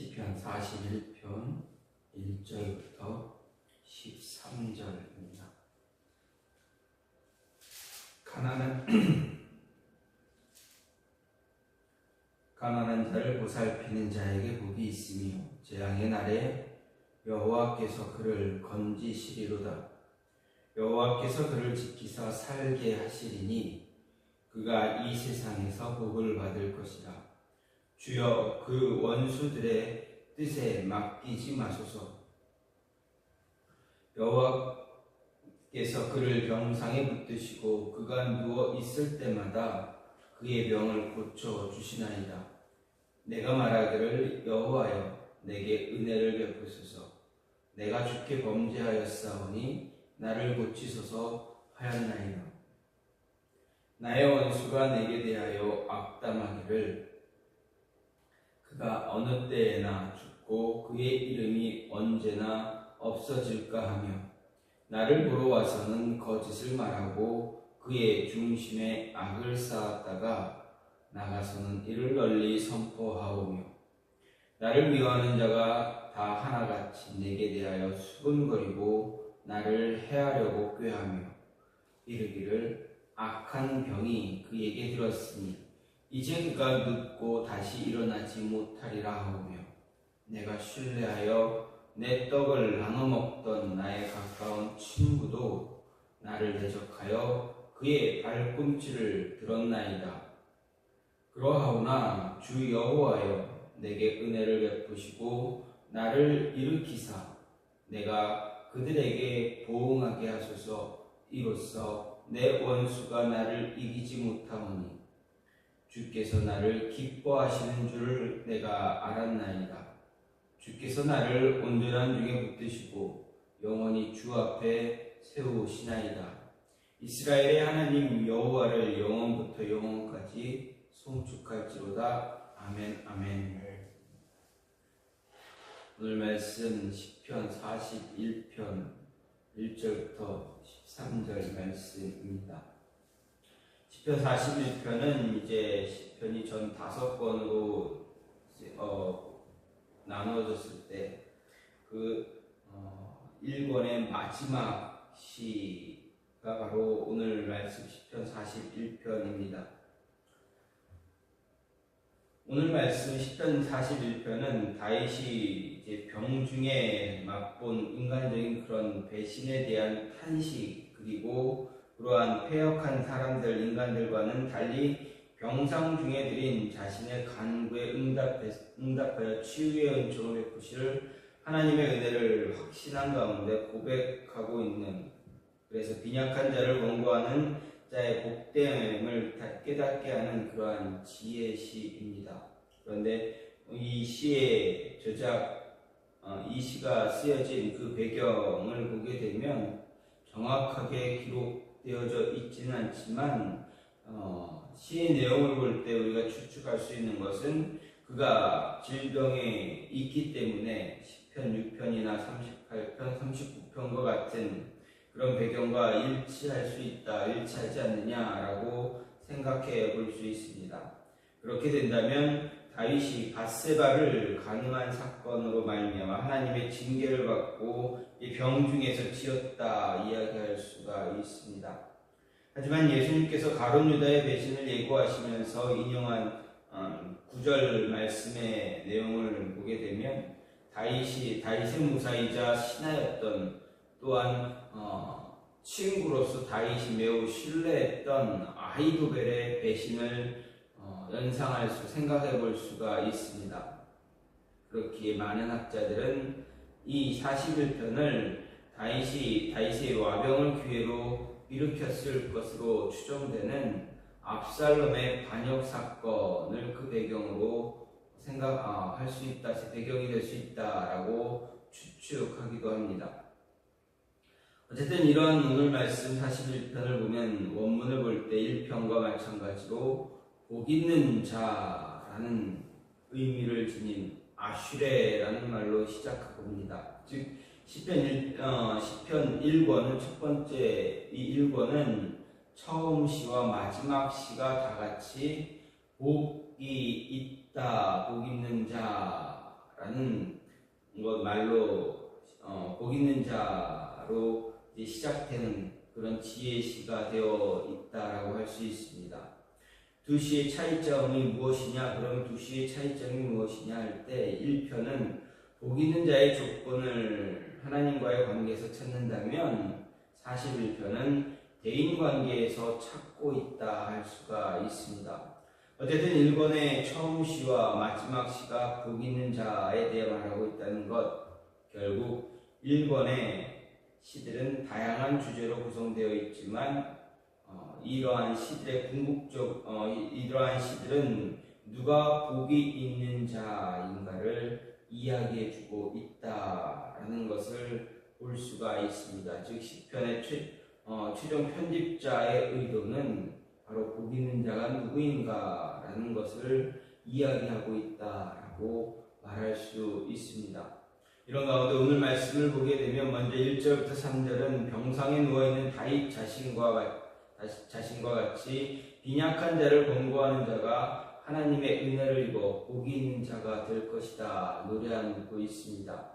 시편 41편 1절부터 13절입니다. 가난한 자를 보살피는 자에게 복이 있으며 재앙의 날에 여호와께서 그를 건지시리로다. 여호와께서 그를 지키사 살게 하시리니 그가 이 세상에서 복을 받을 것이라. 주여, 그 원수들의 뜻에 맡기지 마소서. 여호와께서 그를 병상에 붙드시고 그가 누워 있을 때마다 그의 병을 고쳐 주시나이다. 내가 말하기를 여호와여, 내게 은혜를 베푸소서. 내가 주께 범죄하였사오니 나를 고치소서 하였나이다. 나의 원수가 내게 대하여 악담하기를 그가 어느 때에나 죽고 그의 이름이 언제나 없어질까 하며 나를 보러 와서는 거짓을 말하고 그의 중심에 악을 쌓았다가 나가서는 이를 널리 선포하오며 나를 미워하는 자가 다 하나같이 내게 대하여 수군거리고 나를 해하려고 꾀하며 이르기를 악한 병이 그에게 들었으니 이제 그가 눕고 다시 일어나지 못하리라 하오며 내가 신뢰하여 내 떡을 나눠 먹던 나의 가까운 친구도 나를 대적하여 그의 발꿈치를 들었나이다. 그러하오나 주 여호와여, 내게 은혜를 베푸시고 나를 일으키사 내가 그들에게 보응하게 하소서. 이로써 내 원수가 나를 이기지 못하오니 주께서 나를 기뻐하시는 줄을 내가 알았나이다. 주께서 나를 온전한 중에 붙드시고 영원히 주 앞에 세우시나이다. 이스라엘의 하나님 여호와를 영원부터 영원까지 송축할지로다. 아멘. 아멘. 오늘 말씀 시편 41편 1절부터 13절 말씀입니다. 시편 41편은 이제 시편이 전 5권으로 나누어졌을 때 그 1권의 마지막 시가 바로 오늘 말씀 시편 41편입니다. 오늘 말씀 시편 41편은 다윗이 이제 병중에 맛본 인간적인 그런 배신에 대한 탄식, 그리고 그러한 패역한 사람들, 인간들과는 달리 병상 중에 드린 자신의 간구에 응답하여 치유의 은총을 베푸실 하나님의 은혜를 확신한 가운데 고백하고 있는, 그래서 빈약한 자를 권고하는 자의 복됨을 깨닫게 하는 그러한 지혜 시입니다. 그런데 이 시의 이 시가 쓰여진 그 배경을 보게 되면 정확하게 기록되어져 있지는 않지만 시의 내용을 볼 때 우리가 추측할 수 있는 것은 그가 질병에 있기 때문에 10편, 6편이나 38편, 39편과 같은 그런 배경과 일치하지 않느냐라고 생각해 볼 수 있습니다. 그렇게 된다면 다윗이 밧세바를 간음한 사건으로 말미암아 하나님의 징계를 받고 이 병중에서 지었다 이야기할 수가 있습니다. 하지만 예수님께서 가룟 유다의 배신을 예고하시면서 인용한 9절 말씀의 내용을 보게 되면 다윗의 무사이자 신하였던, 또한 친구로서 다윗이 매우 신뢰했던 아히도벨의 배신을 생각해 볼 수가 있습니다. 그렇기에 많은 학자들은 이 41편을 다윗의 와병을 기회로 일으켰을 것으로 추정되는 압살롬의 반역 사건을 그 배경으로 생각할 수 있다, 배경이 될 수 있다라고 추측하기도 합니다. 어쨌든 이런 오늘 말씀 41편을 보면 원문을 볼 때 1편과 마찬가지로 복 있는 자라는 의미를 지닌 아슈레라는 말로 시작합니다. 즉 시편 1권은 첫 번째 이 1권은 처음 시와 마지막 시가 다 같이 복이 있다, 복 있는 자 자라는 것 말로 복 있는 자로 이제 시작되는 그런 지혜시가 되어 있다라고 할 수 있습니다. 두 시의 차이점이 무엇이냐? 그럼 두 시의 차이점이 무엇이냐 할 때 1편은 복 있는 자의 조건을 하나님과의 관계에서 찾는다면 41편은 대인관계에서 찾고 있다 할 수가 있습니다. 어쨌든 1권의 처음 시와 마지막 시가 복 있는 자에 대해 말하고 있다는 것, 결국 1권의 시들은 다양한 주제로 구성되어 있지만 이러한 시들의 이러한 시들은 누가 복이 있는 자인가를 이야기해주고 있다라는 것을 볼 수가 있습니다. 즉 시편의 최종 편집자의 의도는 바로 복 있는 자가 누구인가라는 것을 이야기하고 있다라고 말할 수 있습니다. 이런 가운데 오늘 말씀을 보게 되면 먼저 1절부터 3절은 병상에 누워있는 다윗 자신과 같이 빈약한 자를 권고하는 자가 하나님의 은혜를 입어 복이 있는 자가 될 것이다 노래하고 있습니다.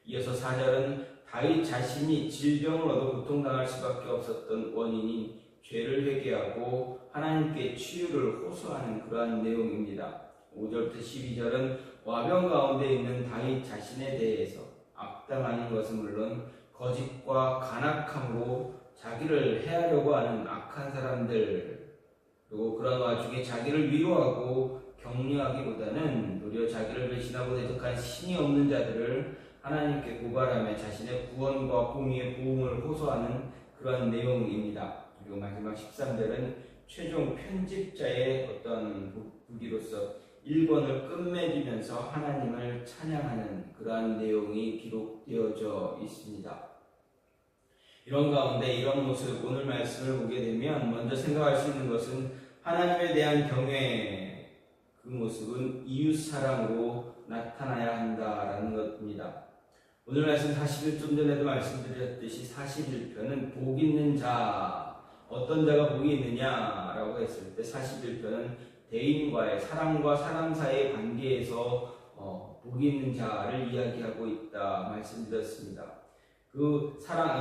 이어서 4절은 다윗 자신이 질병을 얻어 고통당할 수밖에 없었던 원인인 죄를 회개하고 하나님께 치유를 호소하는 그러한 내용입니다. 5절부터 12절은 와병 가운데 있는 다윗 자신에 대해서 악당하는 것은 물론 거짓과 간악함으로 자기를 해하려고 하는 악한 사람들, 그리고 그런 와중에 자기를 위로하고 격려하기보다는 도리어 자기를 배신하고 대적한 신이 없는 자들을 하나님께 고발하며 자신의 구원과 공의의 보응을 호소하는 그런 내용입니다. 그리고 마지막 13절은 최종 편집자의 어떤 부기로서 1권을 끝맺으면서 하나님을 찬양하는 그러한 내용이 기록되어져 있습니다. 이런 가운데 이런 모습, 오늘 말씀을 보게 되면 먼저 생각할 수 있는 것은 하나님에 대한 경외, 그 모습은 이웃사랑으로 나타나야 한다라는 것입니다. 오늘 말씀 41, 좀 전에도 말씀드렸듯이 41편은 복 있는 자, 어떤 자가 복이 있느냐라고 했을 때 41편은 대인과의 사람과 사람 사이의 관계에서 복이 있는 자를 이야기하고 있다 말씀드렸습니다. 그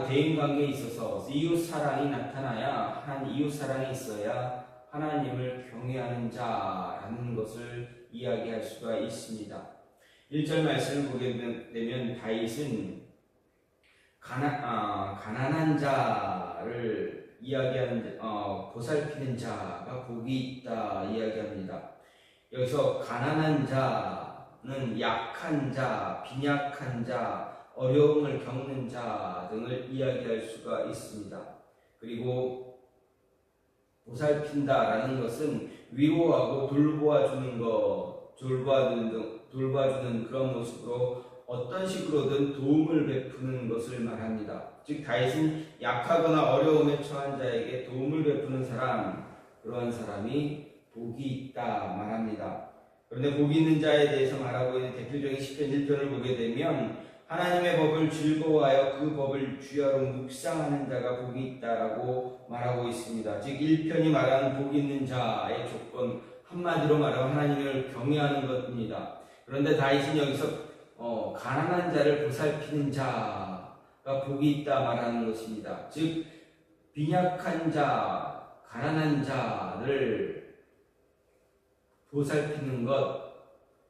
대인 관계에 있어서 이웃 사랑이 나타나야 이웃 사랑이 있어야 하나님을 경외하는 자라는 것을 이야기할 수가 있습니다. 1절 말씀을 보게 되면 다윗은 가난한 자를 이야기하는 보살피는 자가 복이 있다 이야기합니다. 여기서 가난한 자는 약한 자, 빈약한 자, 어려움을 겪는 자 등을 이야기할 수가 있습니다. 그리고 보살핀다라는 것은 위로하고 돌보아주는 그런 모습으로 어떤 식으로든 도움을 베푸는 것을 말합니다. 즉 다윗은 약하거나 어려움에 처한 자에게 도움을 베푸는 사람, 그러한 사람이 복이 있다 말합니다. 그런데 복이 있는 자에 대해서 말하고 있는 대표적인 시편 1편을 보게 되면 하나님의 법을 즐거워하여 그 법을 주야로 묵상하는 자가 복이 있다라고 말하고 있습니다. 즉 1편이 말하는 복이 있는 자의 조건, 한마디로 말하면 하나님을 경외하는 것입니다. 그런데 다윗은 여기서 가난한 자를 보살피는 자가 복이 있다 말하는 것입니다. 즉 빈약한 자, 가난한 자를 보살피는 것,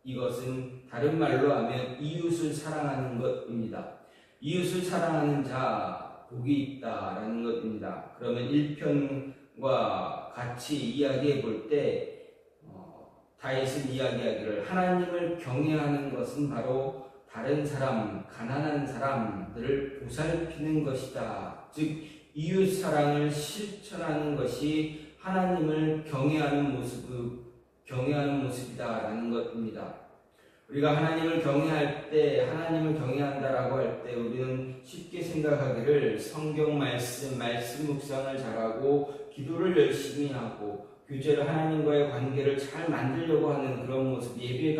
이것은 다른 말로 하면 이웃을 사랑하는 것입니다. 이웃을 사랑하는 자 복이 있다라는 것입니다. 그러면 1편과 같이 이야기해 볼 때 다윗은 이야기하기를 하나님을 경외하는 것은 바로 다른 사람, 가난한 사람들을 보살피는 것이다. 즉 이웃 사랑을 실천하는 것이 하나님을 경외하는 모습이다라는 것입니다. 우리가 하나님을 경외한다라고 할 때 우리는 쉽게 생각하기를 성경 말씀 묵상을 잘하고 기도를 열심히 하고 교제를 하나님과의 관계를 잘 만들려고 하는 그런 모습, 예배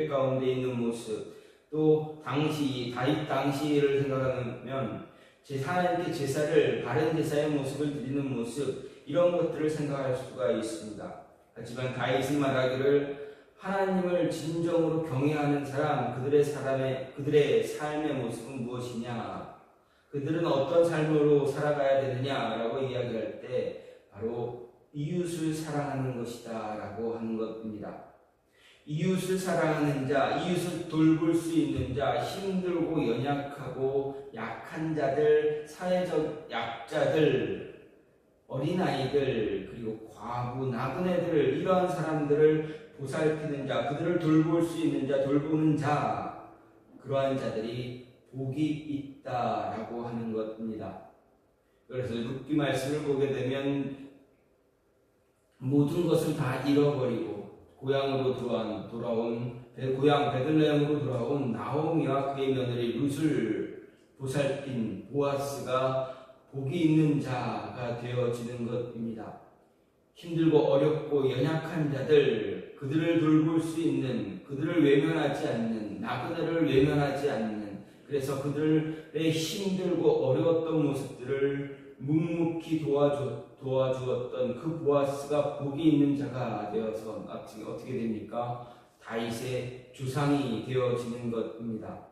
가운데 있는 모습, 또 다윗 당시를 생각하면 하나님께 바른 제사의 모습을 드리는 모습, 이런 것들을 생각할 수가 있습니다. 하지만 다윗은 말하기를 하나님을 진정으로 경외하는 사람, 그들의 삶의 모습은 무엇이냐? 그들은 어떤 삶으로 살아가야 되느냐라고 이야기할 때 바로 이웃을 사랑하는 것이다 라고 하는 것입니다. 이웃을 사랑하는 자, 이웃을 돌볼 수 있는 자, 힘들고 연약하고 약한 자들, 사회적 약자들, 어린아이들, 그리고 과부, 나그네들, 이러한 사람들을 보살피는 자, 그들을 돌볼 수 있는 자, 돌보는 자, 그러한 자들이 복이 있다라고 하는 것입니다. 그래서 룻기 말씀을 보게 되면 모든 것을 다 잃어버리고 고향으로 돌아온 고향 베들레헴으로 돌아온 나오미와 그의 며느리 룻을 보살핀 보아스가 복이 있는 자가 되어지는 것입니다. 힘들고 어렵고 연약한 자들, 그들을 돌볼 수 있는, 그들을 외면하지 않는, 나그네를 외면하지 않는, 그래서 그들의 힘들고 어려웠던 모습들을 묵묵히 도와주었던 그 보아스가 복이 있는 자가 되어서 어떻게 됩니까? 다윗의 조상이 되어지는 것입니다.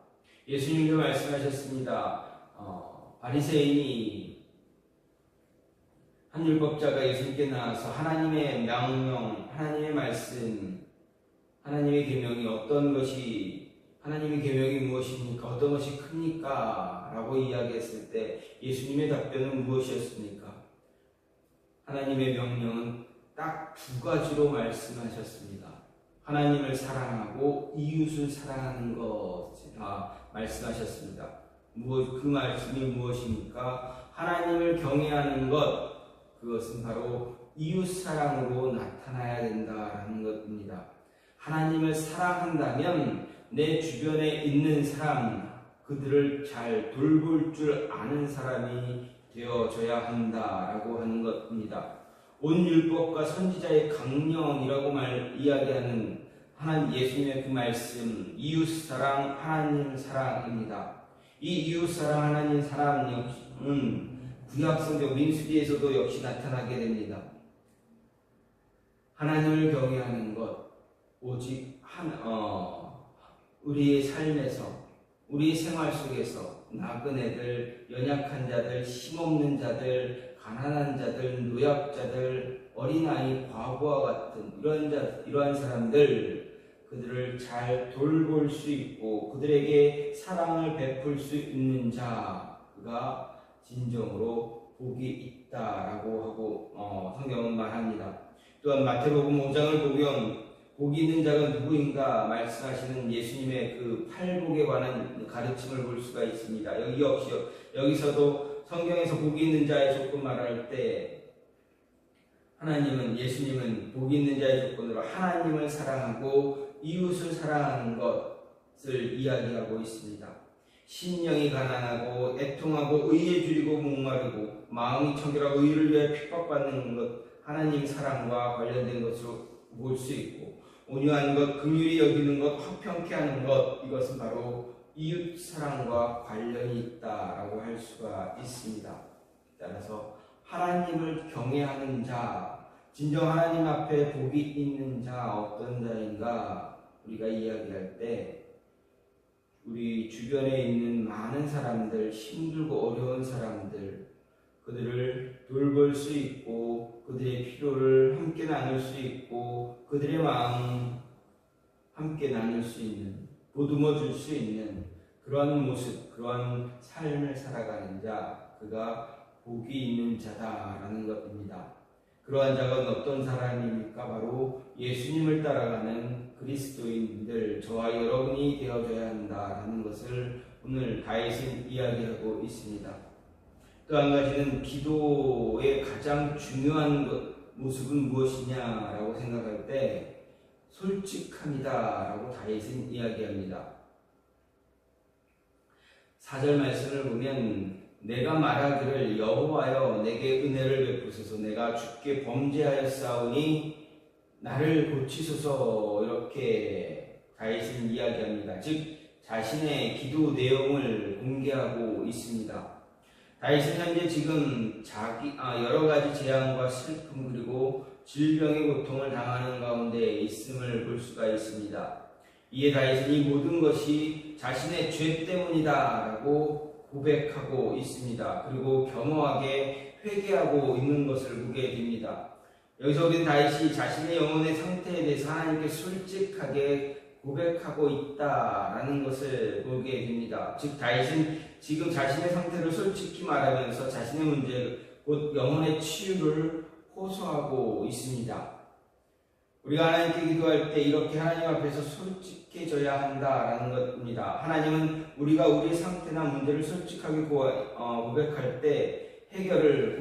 예수님도 말씀하셨습니다. 바리새인이 한 율법자가 예수님께 나와서 하나님의 명령, 하나님의 말씀, 하나님의 계명이 어떤 것이, 하나님의 계명이 무엇입니까? 어떤 것이 큽니까? 라고 이야기했을 때 예수님의 답변은 무엇이었습니까? 하나님의 명령은 딱 두 가지로 말씀하셨습니다. 하나님을 사랑하고 이웃을 사랑하는 것이다 말씀하셨습니다. 그 말씀이 무엇입니까? 하나님을 경외하는 것, 그것은 바로 이웃 사랑으로 나타나야 된다라는 것입니다. 하나님을 사랑한다면 내 주변에 있는 사람, 그들을 잘 돌볼 줄 아는 사람이 되어져야 한다라고 하는 것입니다. 온 율법과 선지자의 강령이라고 이야기하는 하나님 예수님의 그 말씀, 이웃 사랑, 하나님 사랑입니다. 이 이웃 사랑, 하나님 사랑은 구약성경 민수기에서도 역시 나타나게 됩니다. 하나님을 경외하는 것, 오직 우리의 삶에서, 우리 생활 속에서 나그네들, 연약한 자들, 힘없는 자들, 가난한 자들, 노약자들, 어린아이, 과부와 같은 이러한 사람들, 그들을 잘 돌볼 수 있고 그들에게 사랑을 베풀 수 있는 자, 그가 진정으로 복이 있다라고 하고 성경은 말합니다. 또한 마태복음 5장을 보면 복이 있는 자가 누구인가 말씀하시는 예수님의 그 팔복에 관한 가르침을 볼 수가 있습니다. 여기서도 성경에서 복이 있는 자의 조건 말할 때 예수님은 복이 있는 자의 조건으로 하나님을 사랑하고 이웃을 사랑하는 것을 이야기하고 있습니다. 심령이 가난하고 애통하고 의에 줄이고 목마르고 마음이 청결하고 의를 위해 핍박받는 것, 하나님 사랑과 관련된 것으로 볼 수 있고, 온유한 것, 긍휼히 여기는 것, 화평케 하는 것, 이것은 바로 이웃 사랑과 관련이 있다라고 할 수가 있습니다. 따라서 하나님을 경외하는 자, 진정 하나님 앞에 복이 있는 자 어떤 자인가 우리가 이야기할 때 우리 주변에 있는 많은 사람들, 힘들고 어려운 사람들, 그들을 돌볼 수 있고 그들의 필요를 함께 나눌 수 있고 그들의 마음 함께 나눌 수 있는, 보듬어 줄 수 있는 그러한 모습, 그러한 삶을 살아가는 자, 그가 복이 있는 자다라는 것입니다. 그러한 자가 어떤 사람입니까? 바로 예수님을 따라가는 그리스도인들, 저와 여러분이 되어줘야 한다라는 것을 오늘 다윗은 이야기하고 있습니다. 또 한 가지는 기도의 가장 중요한 모습은 무엇이냐라고 생각할 때 솔직함이다라고 다윗은 이야기합니다. 4절 말씀을 보면 내가 말하기를 여호와여 내게 은혜를 베푸소서, 내가 주께 범죄하였사오니 나를 고치소서, 이렇게 다윗은 이야기합니다. 즉 자신의 기도 내용을 공개하고 있습니다. 다윗은 현재 지금 여러 가지 재앙과 슬픔 그리고 질병의 고통을 당하는 가운데 있음을 볼 수가 있습니다. 이에 다윗은 이 모든 것이 자신의 죄 때문이다라고 고백하고 있습니다. 그리고 겸허하게 회개하고 있는 것을 보게 됩니다. 여기서 우리는 다윗이 자신의 영혼의 상태에 대해서 하나님께 솔직하게 고백하고 있다라는 것을 보게 됩니다. 즉 다윗은 지금 자신의 상태를 솔직히 말하면서 자신의 문제, 곧 영혼의 치유를 호소하고 있습니다. 우리가 하나님께 기도할 때 이렇게 하나님 앞에서 솔직해져야 한다라는 것입니다. 하나님은 우리가 우리의 상태나 문제를 솔직하게 고백할 때 해결을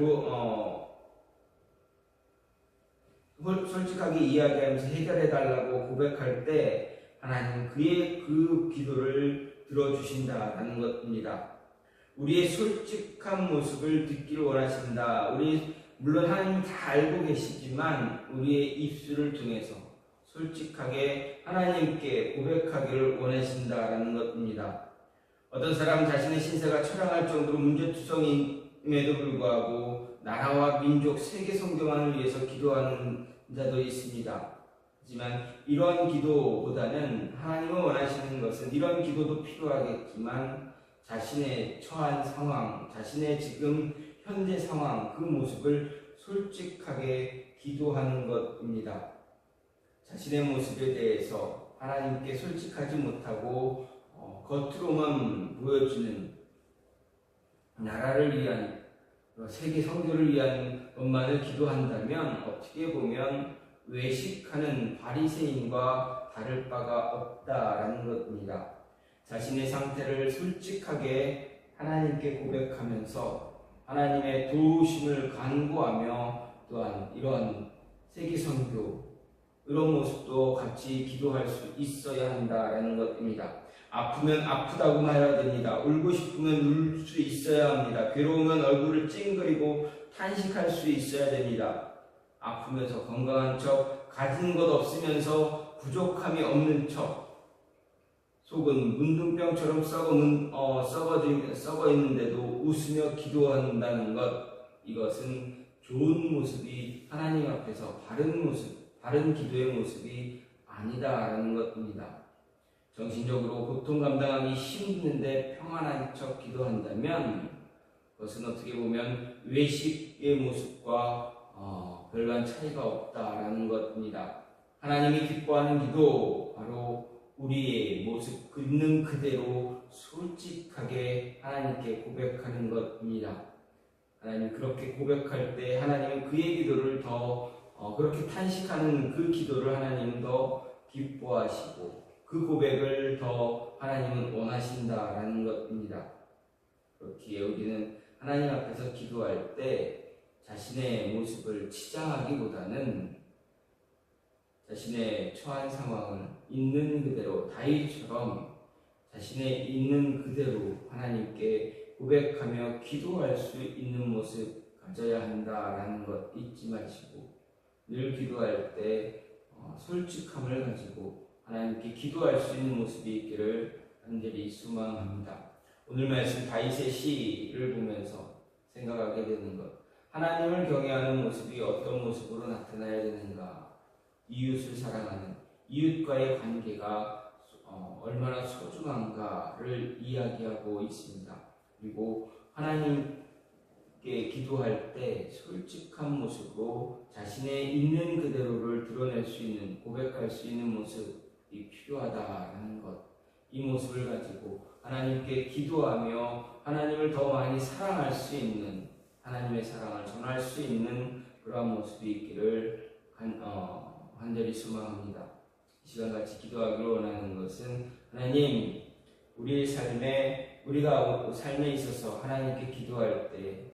솔직하게 이야기하면서 해결해달라고 고백할 때 하나님은 그의 그 기도를 들어주신다라는 것입니다. 우리의 솔직한 모습을 듣기를 원하신다. 물론 하나님 다 알고 계시지만 우리의 입술을 통해서 솔직하게 하나님께 고백하기를 원하신다라는 것입니다. 어떤 사람 자신의 신세가 초라할 정도로 문제투성임에도 불구하고 나라와 민족, 세계 선교만을 위해서 기도하는 자도 있습니다. 하지만 이런 기도보다는 하나님이 원하시는 것은 이런 기도도 필요하겠지만 자신의 처한 상황, 자신의 지금 현재 상황, 그 모습을 솔직하게 기도하는 것입니다. 자신의 모습에 대해서 하나님께 솔직하지 못하고 겉으로만 보여주는 나라를 위한 세계 선교를 위한 것만을 기도한다면 어떻게 보면 외식하는 바리새인과 다를 바가 없다라는 것입니다. 자신의 상태를 솔직하게 하나님께 고백하면서 하나님의 도우심을 간구하며 또한 이러한 세계 선교 이런 모습도 같이 기도할 수 있어야 한다라는 것입니다. 아프면 아프다고 말해야 됩니다. 울고 싶으면 울 수 있어야 합니다. 괴로우면 얼굴을 찡그리고 탄식할 수 있어야 됩니다. 아프면서 건강한 척, 가진 것 없으면서 부족함이 없는 척, 속은 문둥병처럼 썩어 있는데도 웃으며 기도한다는 것, 이것은 좋은 모습이 하나님 앞에서 바른 모습, 바른 기도의 모습이 아니다라는 것입니다. 정신적으로 고통 감당하기 힘든데 평안한 척 기도한다면 그것은 어떻게 보면 외식의 모습과 별반 차이가 없다라는 것입니다. 하나님이 기뻐하는 기도, 바로 우리의 모습 있는 그대로 솔직하게 하나님께 고백하는 것입니다. 하나님 그렇게 고백할 때 하나님은 그의 기도를 더 그렇게 탄식하는 그 기도를 하나님은 더 기뻐하시고 그 고백을 더 하나님은 원하신다라는 것입니다. 그렇기에 우리는 하나님 앞에서 기도할 때 자신의 모습을 치장하기보다는 자신의 처한 상황을 있는 그대로 다윗처럼 자신의 있는 그대로 하나님께 고백하며 기도할 수 있는 모습 가져야 한다라는 것 잊지 마시고 늘 기도할 때 솔직함을 가지고 하나님께 기도할 수 있는 모습이 있기를 간절히 소망합니다. 오늘 말씀 다윗의 시를 보면서 생각하게 되는 것, 하나님을 경외하는 모습이 어떤 모습으로 나타나야 되는가, 이웃을 사랑하는 이웃과의 관계가 얼마나 소중한가를 이야기하고 있습니다. 그리고 하나님께 기도할 때 솔직한 모습으로 자신의 있는 그대로를 드러낼 수 있는, 고백할 수 있는 모습이 필요하다라는 것, 이 모습을 가지고 하나님께 기도하며 하나님을 더 많이 사랑할 수 있는, 하나님의 사랑을 전할 수 있는 그러한 모습이 있기를 간절히 소망합니다. 이 시간 같이 기도하기를 원하는 것은 하나님, 우리의 삶에 있어서 하나님께 기도할 때